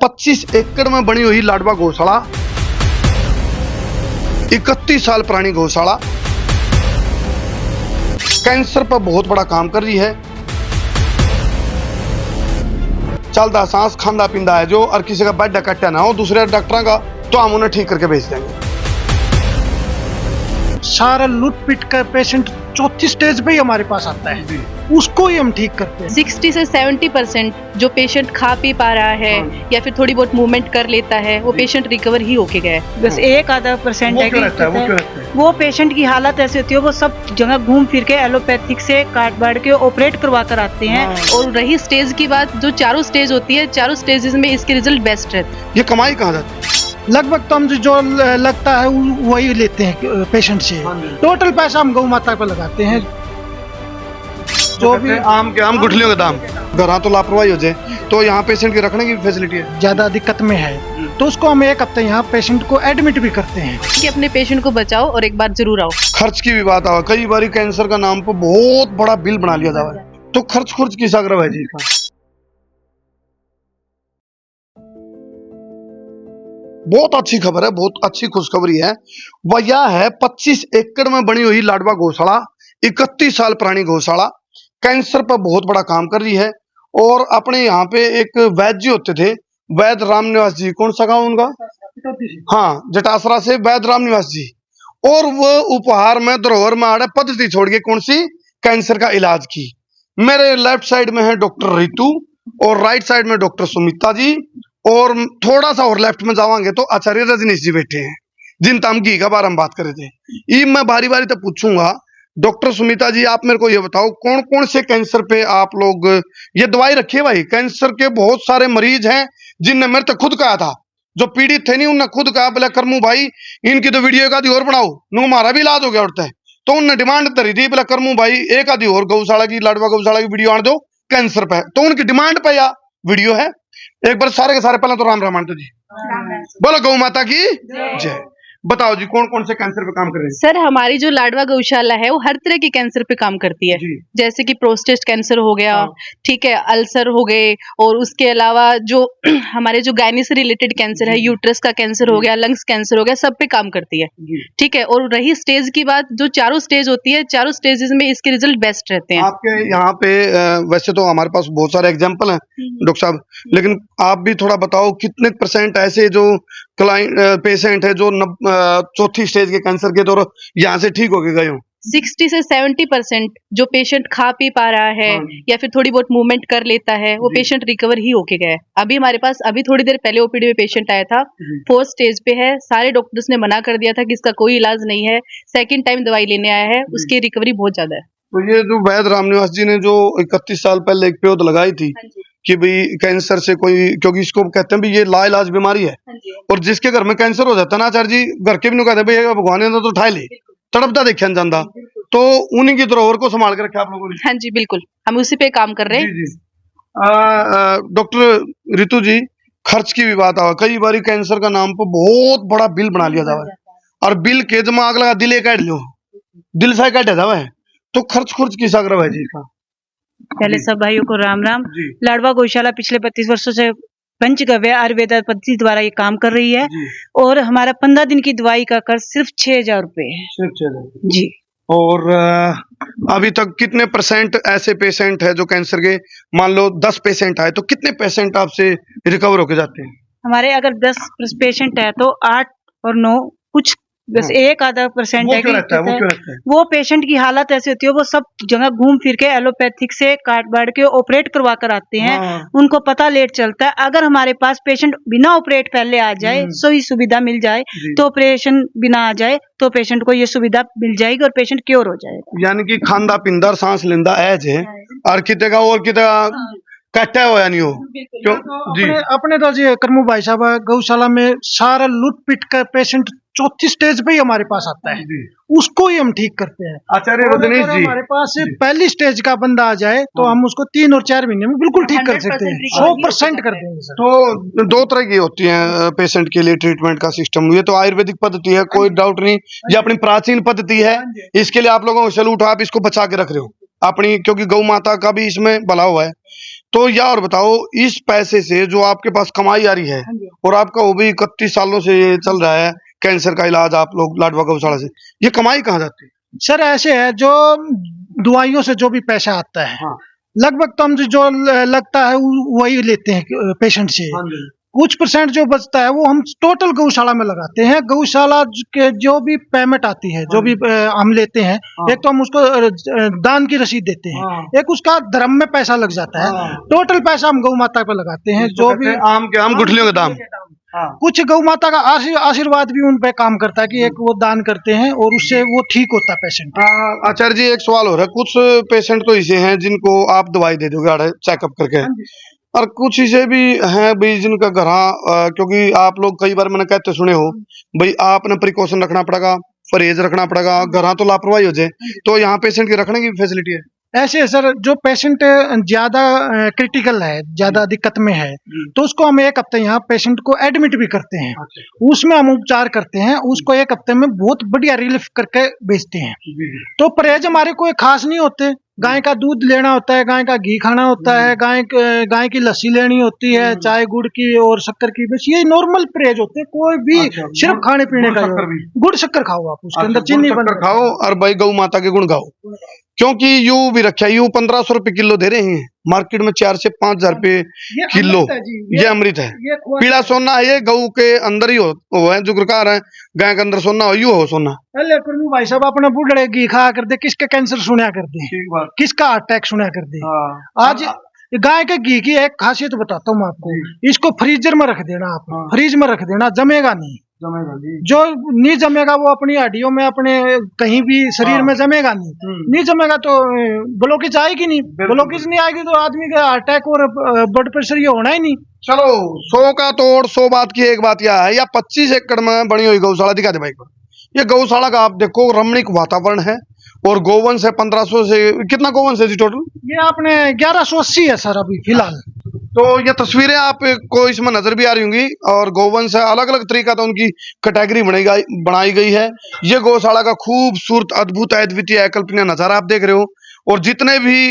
25 एकड़ में बनी हुई लाडवा गौशाला, 31 साल पुरानी गौशाला कैंसर पर बहुत बड़ा काम कर रही है। चलता सांस खांदा पिंदा है जो, और किसी का बेड कट्टा ना हो दूसरे डॉक्टरों का, तो हम उन्हें ठीक करके भेज देंगे। सारा लूट पिट कर पेशेंट चौथी स्टेज पे ही हमारे पास आता है, उसको ही हम ठीक करते हैं। 60 से 70% जो पेशेंट खा पी पा रहा है या फिर थोड़ी बहुत मूवमेंट कर लेता है, वो पेशेंट रिकवर ही होके गया है। बस एक आधा परसेंट है कि वो पेशेंट की हालत ऐसी होती है, वो सब जगह घूम फिर के एलोपैथिक से काट बांट के ऑपरेट करवा कर आते हैं। और रही स्टेज की बात, जो चारों स्टेज होती है, चारों स्टेजेस में इसके रिजल्ट बेस्ट रहते हैं। ये कमाई कहाँ जाती है? लगभग तो हम जो लगता है वही लेते हैं पेशेंट से। टोटल पैसा हम गौ माता पे लगाते हैं। जो भी आम गुठलियों के दाम घर तो लापरवाही हो जाए, तो यहाँ पेशेंट की रखने की फैसिलिटी है। ज्यादा दिक्कत में है तो उसको हम एक हफ्ते यहाँ पेशेंट को एडमिट भी करते हैं कि अपने पेशेंट को बचाओ और एक बार जरूर आओ। खर्च की भी बात आवा, कई बार कैंसर का नाम पर बहुत बड़ा बिल बना लिया जावा है, तो खर्च किस अग्रव है जी का? बहुत अच्छी खबर है, बहुत अच्छी खुशखबरी है। वह यह है 25 एकड़ में बनी हुई लाडवा गौशाला, 31 साल पुरानी गौशाला कैंसर पर बहुत बड़ा काम कर रही है। और अपने यहाँ पे एक वैद्य जी होते थे, वैद्य राम निवास जी, कौन सा गाँव उनका? हाँ, जटासरा से वैद्य राम निवास जी। और वो उपहार में धरोहर में आड़े पद्धति छोड़ के कौन सी कैंसर का इलाज की। मेरे लेफ्ट साइड में है डॉक्टर रितु और राइट साइड में डॉक्टर सुमिता जी, और थोड़ा सा और लेफ्ट में जावांगे तो आचार्य रजनीश जी बैठे हैं, जिन तम घी का बार हम बात कर रहे थे। ये मैं बारी बारी तो पूछूंगा। डॉक्टर सुमिता जी, आप मेरे को ये बताओ, कौन कौन से कैंसर पे आप लोग ये दवाई रखिए? भाई, कैंसर के बहुत सारे मरीज हैं जिनने मेरे तक खुद कहा था, जो पीड़ित थे नहीं, उनने खुद कहा बोले करमू भाई इनकी तो वीडियो एक आधी और बनाओ, नु हमारा भी इलाज हो गया उठता है। तो उनने डिमांड करी थी बोले करमू भाई एक आधी और गौशाला की, लाडवा गौशाला की वीडियो आने दो कैंसर पे। तो उनकी डिमांड पे या वीडियो है। एक बार सारे के सारे पहले तो राम राम आंटो जी, बोलो गौ माता की जय। बताओ जी, कौन कौन से कैंसर पे काम कर रहे हैं? सर, हमारी जो लाडवा गौशाला है वो हर तरह के कैंसर पे काम करती है। जैसे कि प्रोस्टेट कैंसर हो गया, ठीक है, अल्सर हो गए, और उसके अलावा जो हमारे जो गायनी से रिलेटेड कैंसर है, यूट्रस का कैंसर हो गया, लंग्स कैंसर हो गया, सब पे काम करती है। ठीक है। और रही स्टेज की बात, जो चारों स्टेज होती है, चारों स्टेजेस में इसके रिजल्ट बेस्ट रहते हैं। आपके यहाँ पे वैसे तो हमारे पास बहुत सारे एग्जाम्पल हैं डॉक्टर साहब, लेकिन आप भी थोड़ा बताओ कितने परसेंट ऐसे जो क्लाइंट पेशेंट है जो चौथी स्टेज के कैंसर के तो यहाँ से ठीक होके गए हो? 60 से 70% जो पेशेंट खा पी पा रहा है या फिर थोड़ी बहुत मूवमेंट कर लेता है, वो पेशेंट रिकवर ही होके गया है। अभी हमारे पास अभी थोड़ी देर पहले ओपीडी में पेशेंट आया था, 4th स्टेज पे है। सारे डॉक्टर्स ने मना कर दिया था कि इसका कोई इलाज नहीं है। सेकंड टाइम दवाई लेने आया है, उसकी रिकवरी बहुत ज्यादा है। तो ये जो वैद्य रामनिवास जी ने जो 31 साल पहले एक पेड़ लगाई थी कि भाई कैंसर से कोई, क्योंकि इसको कहते हैं भी ये लाइलाज बीमारी है, और जिसके घर में कैंसर हो जाता है ना आचार्य जी, घर के भी नहीं कहते भाई भगवान ने तो उठा ले, तड़पता देखा जाता, तो उन्हीं की धरोहर को संभाल के रखा आप लोगों ने। हाँ जी, बिल्कुल, हम उसी पे काम कर रहे हैं। डॉक्टर रितु जी, खर्च की भी बात आवा, कई बार कैंसर का नाम पर बहुत बड़ा बिल बना लिया जावा है, और बिल के जमा आग लगा दिल काट लो, दिल से काटा जावा है, तो खर्च किस अग्रव है जी का? पहले सब भाइयों को राम राम। लाडवा गौशाला पिछले 25 वर्षों से पंचगव्य आयुर्वेदा पद्धति द्वारा ये काम कर रही है, और हमारा 15 दिन की दवाई का खर्च सिर्फ 6,000 रुपए है। सिर्फ 6,000 जी। और अभी तक कितने परसेंट ऐसे पेशेंट है जो कैंसर के, मान लो 10 पेशेंट आए तो कितने पेशेंट आपसे रिकवर होके जाते हैं? हमारे अगर 10 पेशेंट है तो 8 और 9 कुछ, बस एक आधा परसेंट है कि वो पेशेंट की हालत ऐसी होती है, वो सब जगह घूम फिर के एलोपैथिक से काट बांट के ऑपरेट करवा कर आते हैं। उनको पता लेट चलता है। अगर हमारे पास पेशेंट बिना ऑपरेट पहले आ जाए, सही सुविधा मिल जाए, तो ऑपरेशन बिना आ जाए तो पेशेंट को ये सुविधा मिल जाएगी और पेशेंट क्योर हो जाएगा। यानी कि खांदा पिंदा सांस लेंदा एज है, और किते का और किते कट्टा हो या नहीं हो क्यों जी? अपने तो जी करमू भाई साहब, गौशाला में सारा लूट पिट कर पेशेंट चौथी स्टेज पे ही हमारे पास आता है, उसको ही हम ठीक करते हैं। आचार्य रजनीश जी, हमारे पास पहली स्टेज का बंदा आ जाए तो हम उसको 3 और 4 महीने में बिल्कुल ठीक कर सकते हैं, 100% कर देंगे सर। तो 2 तरह की होती है पेशेंट के लिए ट्रीटमेंट का सिस्टम। ये तो आयुर्वेदिक पद्धति है, कोई डाउट नहीं, ये अपनी प्राचीन पद्धति है, इसके लिए आप लोगों को सैल्यूट, आप इसको बचा के रख रहे हो अपनी, क्योंकि गौ माता का भी इसमें भला हुआ है। तो या और बताओ, इस पैसे से जो आपके पास कमाई आ रही है और आपका वो भी 31 सालों से ये चल रहा है कैंसर का इलाज आप लोग लाडवा गौशाला से, ये कमाई कहाँ जाती है? सर ऐसे है, जो दवाइयों से जो भी पैसा आता है, हाँ। लगभग तो हम जो लगता है वही लेते हैं पेशेंट से। कुछ परसेंट जो बचता है वो हम टोटल गौशाला में लगाते हैं। गौशाला के जो भी पेमेंट आती है, जो भी हम लेते हैं, एक तो हम उसको दान की रसीद देते हैं, एक उसका धर्म में पैसा लग जाता है। टोटल पैसा हम गौ माता पे लगाते हैं। जो भी आम के आम गुठलियों के दाम, कुछ गौ माता का आशीर्वाद भी उन पे काम करता है कि एक वो दान करते हैं और उससे वो ठीक होता है पेशेंट। आचार्य जी, एक सवाल हो रहा है, कुछ पेशेंट तो ऐसे हैं जिनको आप दवाई दे दोगे चेकअप करके, और कुछ ऐसे भी हैं भाई जिनका घर, क्योंकि आप लोग कई बार मैंने कहते सुने हो भाई आपने प्रिकॉशन रखना पड़ेगा, परहेज रखना पड़ेगा, घर तो लापरवाही हो जाए, तो यहाँ पेशेंट की रखने की फैसिलिटी है? ऐसे सर, जो पेशेंट ज्यादा क्रिटिकल है, ज्यादा दिक्कत में है, तो उसको हम एक हफ्ते यहाँ पेशेंट को एडमिट भी करते हैं। उसमें हम उपचार करते हैं, उसको एक हफ्ते में बहुत बढ़िया रिलीफ करके भेजते हैं। तो परहेज हमारे कोई खास नहीं होते। गाय का दूध लेना होता है, गाय का घी खाना होता है, गाय की लस्सी लेनी होती है, चाय गुड़ की और शक्कर की, बस ये नॉर्मल परहेज होते हैं। कोई भी सिर्फ खाने पीने का गुड़ शक्कर खाओ, आप उसके अंदर चीनी खाओ और भाई गौ माता के गुण गाओ, क्योंकि यू भी रखा, यू 1500 रुपए किलो दे रहे हैं, मार्केट में 4 से 5 हजार रुपए किलो। ये अमृत है, पीला सोना है, ये गऊ के अंदर ही हो है, जो प्रकार है गाय के अंदर सोना हो, यू हो सोना। भाई साहब अपने बूढ़े घी खा कर दे, किसके कैंसर सुना कर दे, किसका हार्ट अटैक सुना कर दे। आज गाय के घी की एक खासियत बताता हूँ मैं आपको, इसको फ्रीजर में रख देना, आप फ्रीज में रख देना, जमेगा नहीं। जो नहीं जमेगा वो अपनी हड्डियों में, अपने कहीं भी शरीर में जमेगा नहीं जमेगा तो ब्लॉकेज आएगी नहीं, ब्लॉकेज नहीं आएगी तो आदमी का हार्ट अटैक और ब्लड प्रेशर ये होना ही नहीं। चलो 100 का तोड़ 100 बात की एक बात यह है, या 25 एकड़ में बनी हुई गौशाला दिखा दे भाई को। ये गौशाला का आप देखो रमणीक वातावरण है, और गोवंश है 1500 से, कितना गोवंश है जी टोटल? ये आपने 1180 है सर अभी फिलहाल। तो ये तस्वीरें आपको इसमें नजर भी आ रही होंगी, और गोवंश है, अलग अलग तरीका तो उनकी कैटेगरी बनाई गई है। ये गौशाला का खूबसूरत, अद्भुत, अद्वितीय, अकल्पनीय नजारा आप देख रहे हो। और जितने भी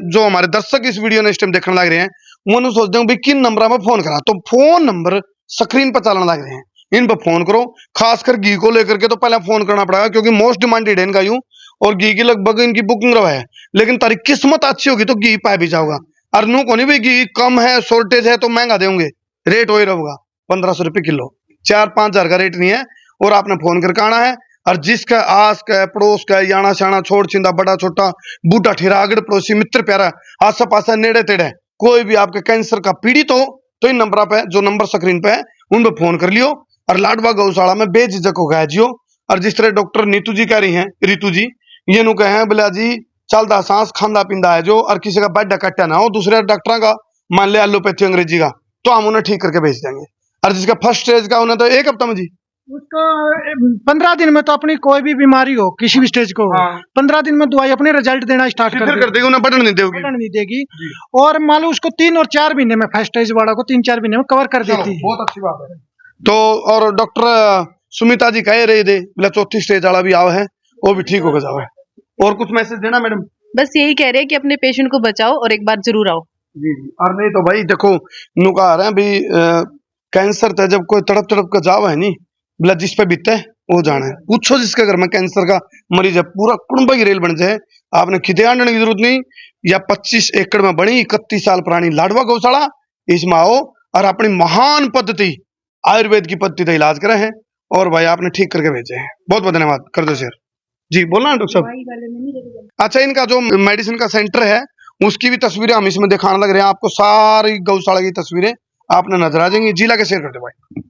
जो हमारे दर्शक इस वीडियो ने इस टाइम देखने लग रहे हैं, वो सोचते हैं भाई किन नंबर में फोन करा, तो फोन नंबर स्क्रीन पर चलने लग रहे हैं, इन पर फोन करो। खासकर घी को लेकर के तो पहले फोन करना पड़ेगा, क्योंकि मोस्ट डिमांडेड है इनका यूं, और घी की लगभग इनकी बुकिंग रहा है। लेकिन तारी किस्मत अच्छी होगी तो घी पाए भी जाओगा, और नू को नहीं भाई घी कम है, शॉर्टेज है तो महंगा देंगे, रेट वही रहेगा 1500 रुपए किलो, 4-5 हजार का रेट नहीं है। और आपने फोन करके आना है, और जिसका आस का, पड़ोस का, याना शाना, छोड़ छिंदा, बड़ा छोटा, बूटा ठेरा, आगड़ पड़ोसी, मित्र प्यारा, आसा पासा, नेड़े तेड़े कोई भी आपके कैंसर का पीड़ित हो, तो इन नंबर पे, जो नंबर स्क्रीन पे है, उन पर फोन कर लियो, और लाडवा गौशाला में बेझिझक हो गया जियो। और जिस तरह डॉक्टर नीतू जी कह रही हैं, ऋतु जी, ये नु कहे बोला जी चलता सांस खांदा पिंदा है जो, और किसी का बेड कट्टा ना हो, दूसरे डॉक्टर का मान लिया एलोपैथी अंग्रेजी का, तो हम उन्हें ठीक करके भेज देंगे। और जिसका फर्स्ट स्टेज का उन्हें तो 1 हफ्ता में जी, उसका 15 दिन में तो अपनी कोई भी बीमारी हो, किसी भी स्टेज को, 15 दिन में दवाई अपने रिजल्ट देना स्टार्ट कर देगी, उन्हें बटन नहीं देगी। और मान लो उसको 3 और 4 महीने में, फर्स्ट स्टेज वाला को 3-4 महीने में कवर कर देती है। बहुत अच्छी बात है। तो और डॉक्टर सुमिता जी कह रहे थे बोला 4थी स्टेज वाला भी आओ है, वो भी ठीक होगा जाओ है। और कुछ मैसेज देना मैडम? बस यही कह रहे हैं कि अपने पेशेंट को बचाओ और एक बार जरूर आओ। जी। और नहीं तो भाई देखो नुका आ रहे हैं भाई, कैंसर तो जब कोई तड़प कर जाओ है नहीं, बोला जिस पे बीते वो जाना है। पूछो जिसके घर में कैंसर का मरीज है, पूरा कुंभ की रेल बन जाए, आपने खिते आने की जरूरत नहीं। या 25 एकड़ में बनी 31 साल पुरानी लाडवा गौशाला, इसमें आओ और अपनी महान पद्धति, आयुर्वेद की पद्धति का इलाज करें हैं, और भाई आपने ठीक करके भेजे हैं। बहुत बहुत धन्यवाद। कर दो शेयर जी, बोलना है डॉक्टर साहब। अच्छा, इनका जो मेडिसिन का सेंटर है उसकी भी तस्वीरें हम इसमें दिखाने लग रहे हैं आपको, सारी गौशाला की तस्वीरें आपने नजर आ जाएंगी। जिला के शेयर करते भाई।